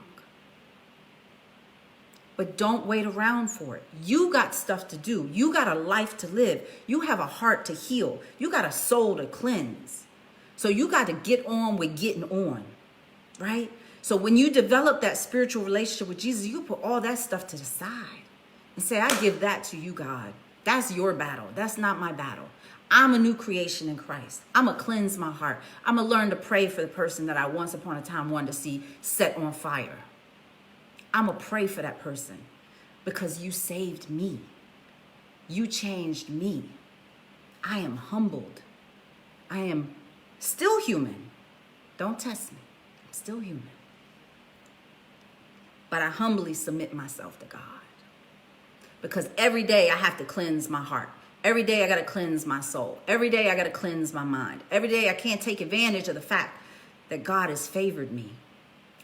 But don't wait around for it. You got stuff to do. You got a life to live. You have a heart to heal. You got a soul to cleanse. So you got to get on with getting on, right? So when you develop that spiritual relationship with Jesus, you put all that stuff to the side and say, I give that to you, God. That's your battle. That's not my battle. I'm a new creation in Christ. I'm going to cleanse my heart. I'm going to learn to pray for the person that I once upon a time wanted to see set on fire. I'm going to pray for that person because you saved me. You changed me. I am humbled. I am still human. Don't test me. I'm still human. But I humbly submit myself to God. Because every day I have to cleanse my heart. Every day I got to cleanse my soul. Every day I got to cleanse my mind. Every day I can't take advantage of the fact that God has favored me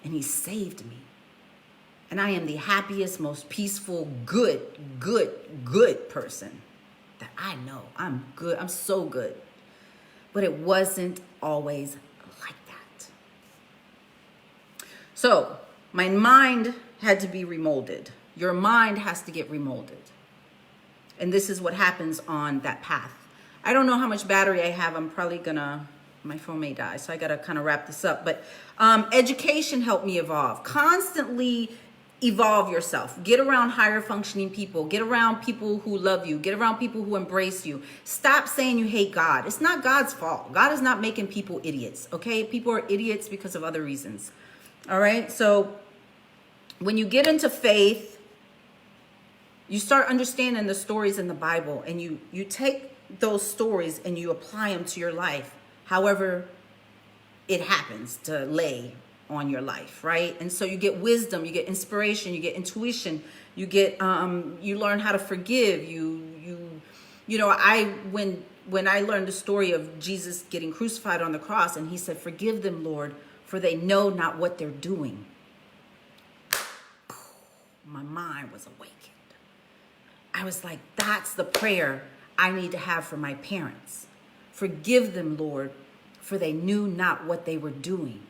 and he saved me. And I am the happiest, most peaceful, good person that I know. I'm good. I'm so good. But it wasn't always like that. So my mind had to be remolded. Your mind has to get remolded. And this is what happens on that path. I don't know how much battery I have. I'm probably my phone may die. So I got to kind of wrap this up. But education helped me evolve. Constantly evolve yourself. Get around higher functioning people. Get around people who love you. Get around people who embrace you. Stop saying you hate God. It's not God's fault. God is not making people idiots. Okay? People are idiots because of other reasons. All right? So when you get into faith, you start understanding the stories in the Bible, and you take those stories and you apply them to your life, however it happens to lay on your life, right? And so you get wisdom, you get inspiration, you get intuition, you get you learn how to forgive. When I learned the story of Jesus getting crucified on the cross, and he said, "Forgive them, Lord, for they know not what they're doing." My mind was awakened. I was like, that's the prayer I need to have for my parents. Forgive them, Lord, for they knew not what they were doing.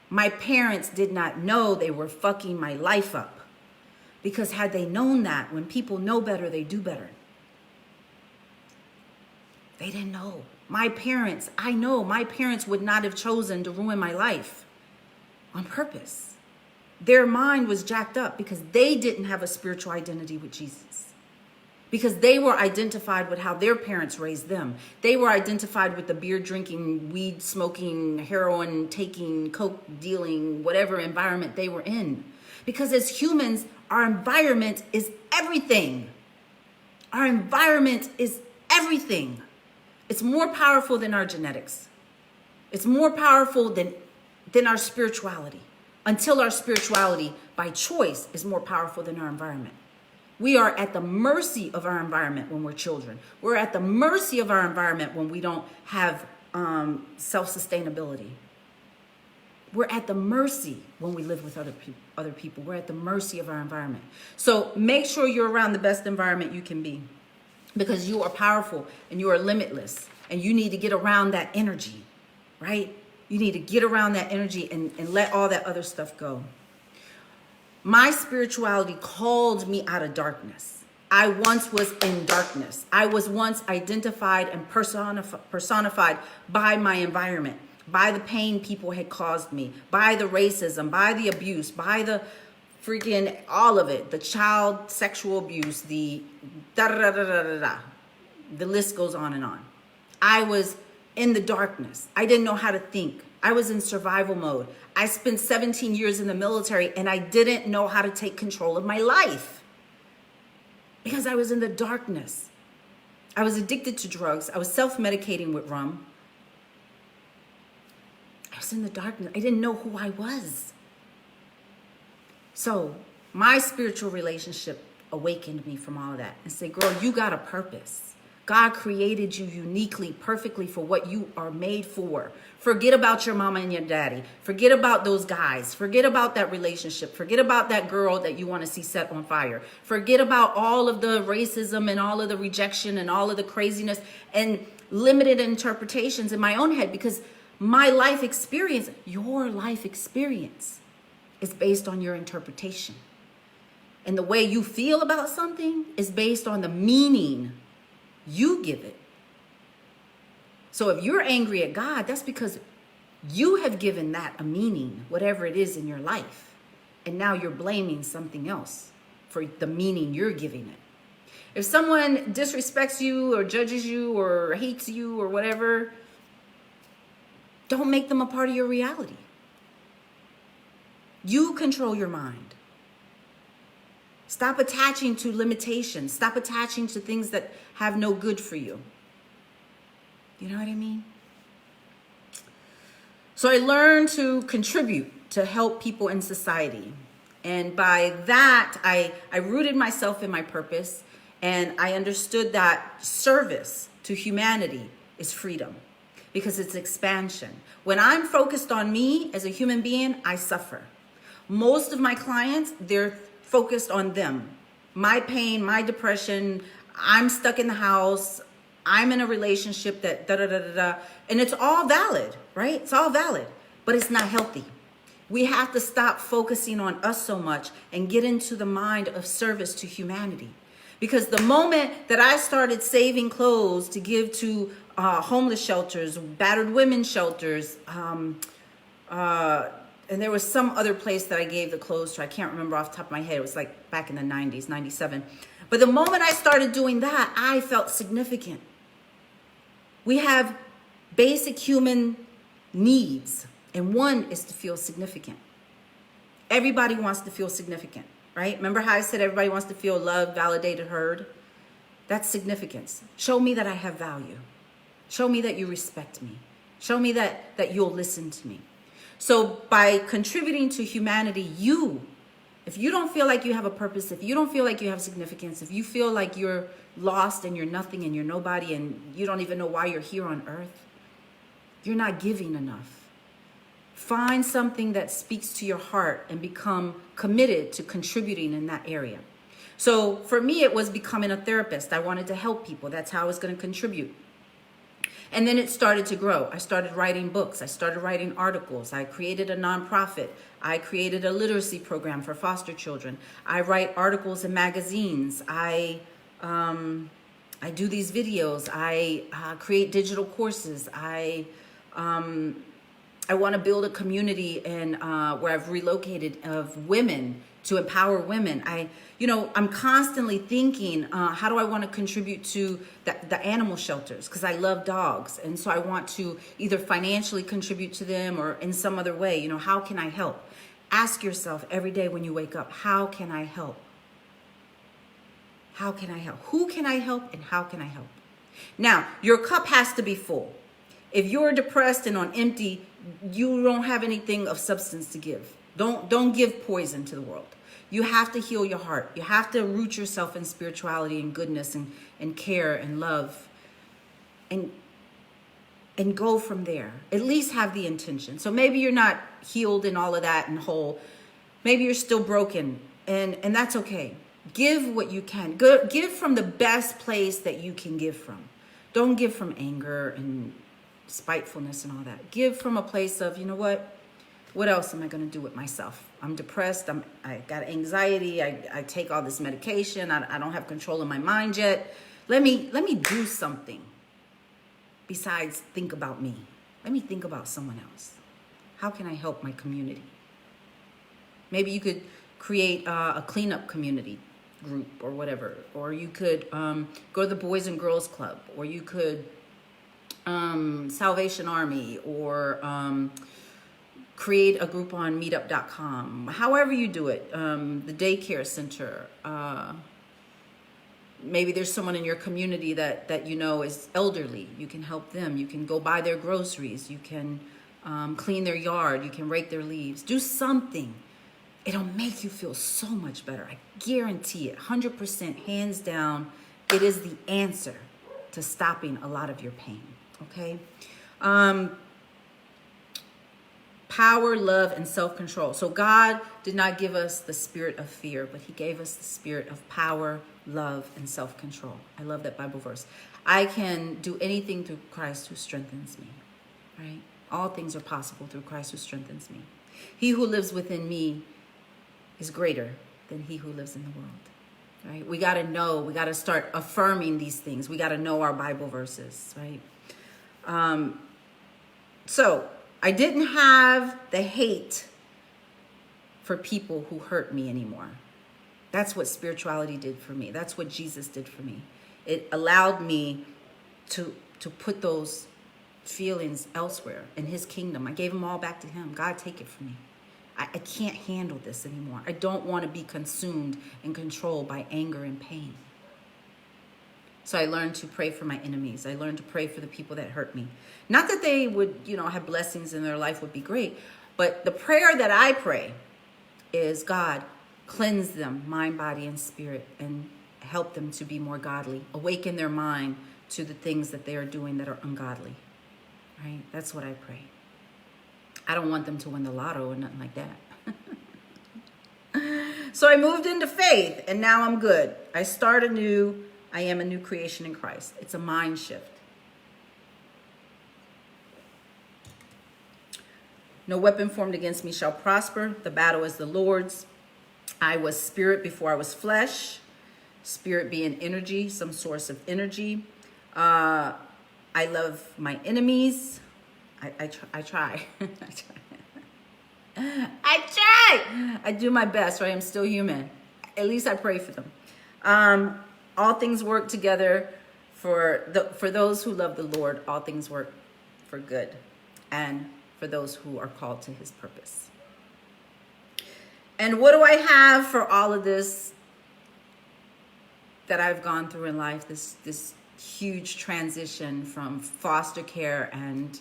My parents did not know they were fucking my life up. Because had they known that, when people know better, they do better. They didn't know. My parents, I know my parents would not have chosen to ruin my life on purpose. Their mind was jacked up because they didn't have a spiritual identity with Jesus. Because they were identified with how their parents raised them. They were identified with the beer drinking, weed smoking, heroin taking, coke dealing, whatever environment they were in. Because as humans, our environment is everything. Our environment is everything. It's more powerful than our genetics. It's more powerful than our spirituality. Until our spirituality, by choice, is more powerful than our environment. We are at the mercy of our environment when we're children. We're at the mercy of our environment when we don't have self-sustainability. We're at the mercy when we live with other people. We're at the mercy of our environment. So make sure you're around the best environment you can be, because you are powerful and you are limitless, and you need to get around that energy, right? You need to get around that energy and let all that other stuff go. My spirituality called me out of darkness. I once was in darkness. I was once identified and personified by my environment, by the pain people had caused me, by the racism, by the abuse, by the freaking all of it, the child sexual abuse, the da-da-da-da-da-da-da. The list goes on and on. I was in the darkness. I didn't know how to think. I was in survival mode. I spent 17 years in the military and I didn't know how to take control of my life because I was in the darkness. I was addicted to drugs. I was self-medicating with rum. I was in the darkness. I didn't know who I was. So my spiritual relationship awakened me from all of that and said, girl, you got a purpose. God created you uniquely, perfectly for what you are made for. Forget about your mama and your daddy. Forget about those guys. Forget about that relationship. Forget about that girl that you want to see set on fire. Forget about all of the racism and all of the rejection and all of the craziness and limited interpretations in my own head, because my life experience, your life experience, is based on your interpretation. And the way you feel about something is based on the meaning you give it. So if you're angry at God, that's because you have given that a meaning, whatever it is in your life. And now you're blaming something else for the meaning you're giving it. If someone disrespects you or judges you or hates you or whatever, don't make them a part of your reality. You control your mind. Stop attaching to limitations. Stop attaching to things that have no good for you. You know what I mean? So I learned to contribute, to help people in society. And by that, I rooted myself in my purpose, and I understood that service to humanity is freedom, because it's expansion. When I'm focused on me as a human being, I suffer. Most of my clients, they're focused on them. My pain, my depression, I'm stuck in the house, I'm in a relationship that da-da-da-da-da. And it's all valid, right? It's all valid, but it's not healthy. We have to stop focusing on us so much and get into the mind of service to humanity. Because the moment that I started saving clothes to give to homeless shelters, battered women's shelters, and there was some other place that I gave the clothes to. I can't remember off the top of my head. It was like back in the 90s, 97. But the moment I started doing that, I felt significant. We have basic human needs, and one is to feel significant. Everybody wants to feel significant, right? Remember how I said everybody wants to feel loved, validated, heard? That's significance. Show me that I have value. Show me that you respect me. Show me that you'll listen to me. So by contributing to humanity, if you don't feel like you have a purpose, if you don't feel like you have significance, if you feel like you're lost and you're nothing and you're nobody and you don't even know why you're here on earth, you're not giving enough. Find something that speaks to your heart and become committed to contributing in that area. So for me, it was becoming a therapist. I wanted to help people. That's how I was going to contribute. And then it started to grow. I started writing books. I started writing articles. I created a nonprofit. I created a literacy program for foster children. I write articles in magazines. I do these videos. I create digital courses. I want to build a community and where I've relocated of women to empower women. I'm constantly thinking, how do I want to contribute to the animal shelters? Because I love dogs. And so I want to either financially contribute to them or in some other way. How can I help? Ask yourself every day when you wake up, how can I help? How can I help? Who can I help and how can I help? Now, your cup has to be full. If you're depressed and on empty, you don't have anything of substance to give. Don't give poison to the world. You have to heal your heart. You have to root yourself in spirituality and goodness and care and love. And go from there. At least have the intention. So maybe you're not healed and all of that and whole. Maybe you're still broken. And that's okay. Give what you can. Give from the best place that you can give from. Don't give from anger and spitefulness and all that. Give from a place of, you know what else am I going to do with myself? I'm depressed. I got anxiety. I take all this medication. I don't have control of my mind yet. Let me do something besides think about me. Let me think about someone else. How can I help my community? Maybe you could create a cleanup community group or whatever, or you could go to the Boys and Girls Club, or you could Salvation Army, or create a group on meetup.com. However you do it, the daycare center. Maybe there's someone in your community that is elderly. You can help them. You can go buy their groceries. You can clean their yard. You can rake their leaves. Do something. It'll make you feel so much better. I guarantee it, 100%, hands down. It is the answer to stopping a lot of your pain, okay? Power, love, and self-control. So God did not give us the spirit of fear, but he gave us the spirit of power, love, and self-control. I love that Bible verse. I can do anything through Christ who strengthens me, right? All things are possible through Christ who strengthens me. He who lives within me is greater than he who lives in the world, right? We got to know, we got to start affirming these things. We got to know our Bible verses, right? So I didn't have the hate for people who hurt me anymore. That's what spirituality did for me. That's what Jesus did for me. It allowed me to put those feelings elsewhere in his kingdom. I gave them all back to him. God, take it from me. I can't handle this anymore. I don't want to be consumed and controlled by anger and pain. So I learned to pray for my enemies. I learned to pray for the people that hurt me. Not that they would, have blessings in their life would be great. But the prayer that I pray is, God, cleanse them, mind, body, and spirit, and help them to be more godly. Awaken their mind to the things that they are doing that are ungodly. Right? That's what I pray. I don't want them to win the lotto or nothing like that. So I moved into faith, and now I'm good. I start anew. I am a new creation in Christ. It's a mind shift. No weapon formed against me shall prosper. The battle is the Lord's. I was spirit before I was flesh. Spirit being energy, some source of energy. I love my enemies. I try. I try. I do my best, right? I'm still human. At least I pray for them. All things work together for those who love the Lord. All things work for good, and for those who are called to his purpose. And what do I have for all of this that I've gone through in life? This huge transition from foster care and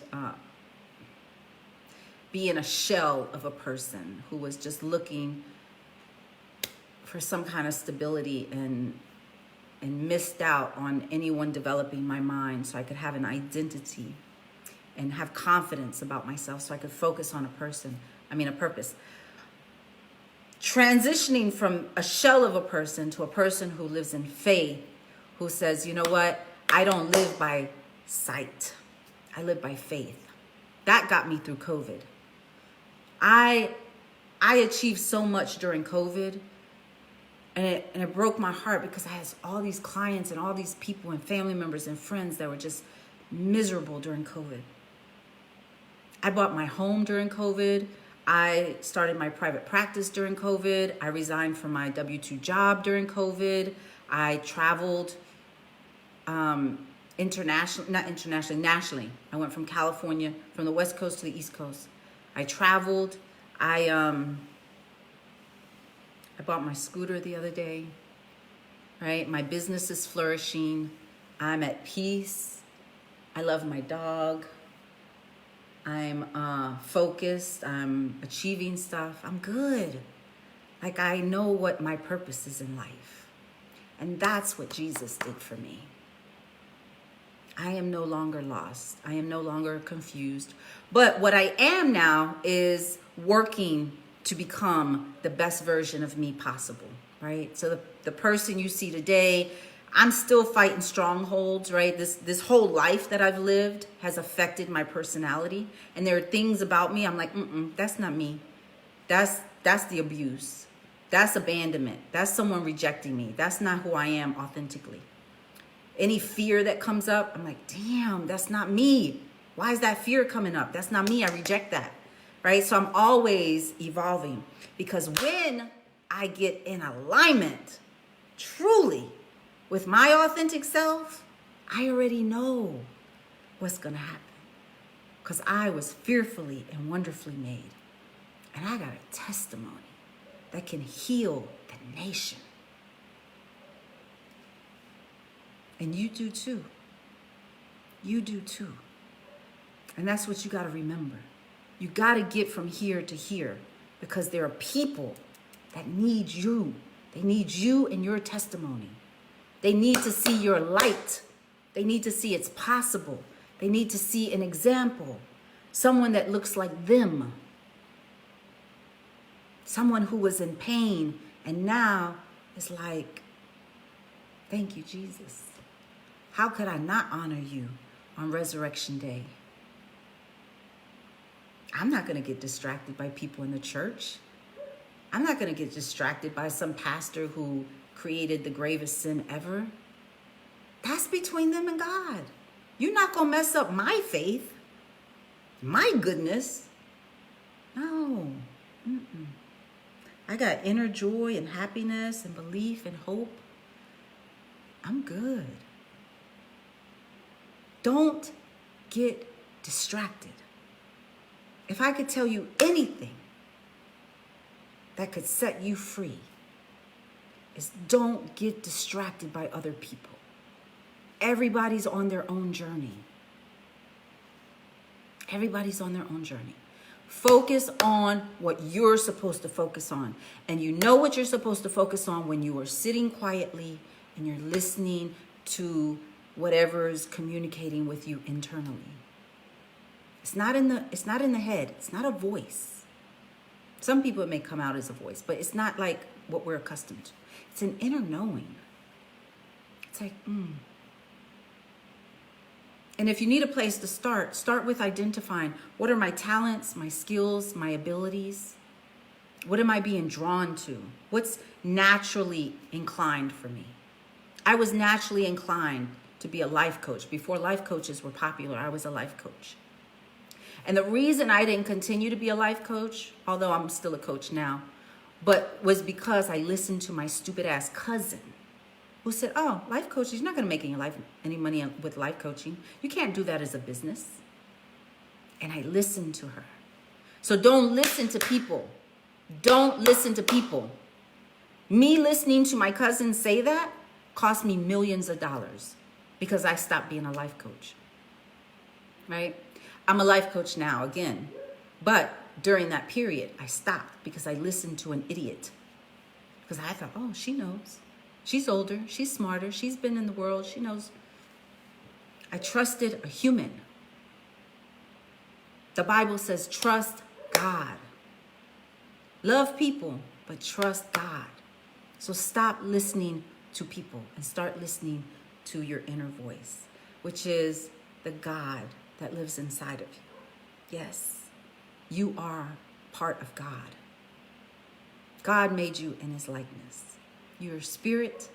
being a shell of a person who was just looking for some kind of stability and missed out on anyone developing my mind so I could have an identity and have confidence about myself so I could focus on a purpose. Transitioning from a shell of a person to a person who lives in faith, who says, you know what? I don't live by sight. I live by faith. That got me through COVID. I achieved so much during COVID, it broke my heart because I had all these clients and all these people and family members and friends that were just miserable during COVID. I bought my home during COVID. I started my private practice during COVID. I resigned from my W-2 job during COVID. I traveled nationally. I went from California, from the West Coast to the East Coast. I traveled. I bought my scooter the other day, right? My business is flourishing. I'm at peace. I love my dog. I'm focused. I'm achieving stuff. I'm good. Like, I know what my purpose is in life. And that's what Jesus did for me. I am no longer lost. I am no longer confused. But what I am now is working to become the best version of me possible, right? So the person you see today, I'm still fighting strongholds, right? This whole life that I've lived has affected my personality. And there are things about me, I'm like, that's not me. That's the abuse. That's abandonment. That's someone rejecting me. That's not who I am authentically. Any fear that comes up, I'm like, damn, that's not me. Why is that fear coming up? That's not me. I reject that, right? So I'm always evolving, because when I get in alignment truly with my authentic self, I already know what's going to happen, because I was fearfully and wonderfully made. And I got a testimony that can heal the nation. And you do too. You do too. And that's what you got to remember. You got to get from here to here, because there are people that need you. They need you and your testimony. They need to see your light. They need to see it's possible. They need to see an example. Someone that looks like them. Someone who was in pain and now is like, thank you, Jesus. How could I not honor you on Resurrection Day? I'm not going to get distracted by people in the church. I'm not going to get distracted by some pastor who created the gravest sin ever. That's between them and God. You're not going to mess up my faith, my goodness. No. I got inner joy and happiness and belief and hope. I'm good. Don't get distracted. If I could tell you anything that could set you free, is don't get distracted by other people. Everybody's on their own journey. Everybody's on their own journey. Focus on what you're supposed to focus on. And you know what you're supposed to focus on when you are sitting quietly and you're listening to whatever's communicating with you internally. It's not in the head. It's not a voice. Some people, it may come out as a voice, but it's not like what we're accustomed to. It's an inner knowing. It's like, And if you need a place to start with identifying, what are my talents, my skills, my abilities? What am I being drawn to? What's naturally inclined for me? I was naturally inclined to be a life coach. Before life coaches were popular, I was a life coach. And the reason I didn't continue to be a life coach, although I'm still a coach now, but was because I listened to my stupid ass cousin who said, oh, life coaching, you're not going to make any money with life coaching. You can't do that as a business. And I listened to her. So don't listen to people. Don't listen to people. Me listening to my cousin say that cost me millions of dollars because I stopped being a life coach. Right? I'm a life coach now again. But during that period, I stopped because I listened to an idiot. Because I thought, oh, she knows. She's older. She's smarter. She's been in the world. She knows. I trusted a human. The Bible says, trust God. Love people, but trust God. So stop listening to people and start listening to your inner voice, which is the God that lives inside of you. Yes, you are part of God. God made you in his likeness. your spirit,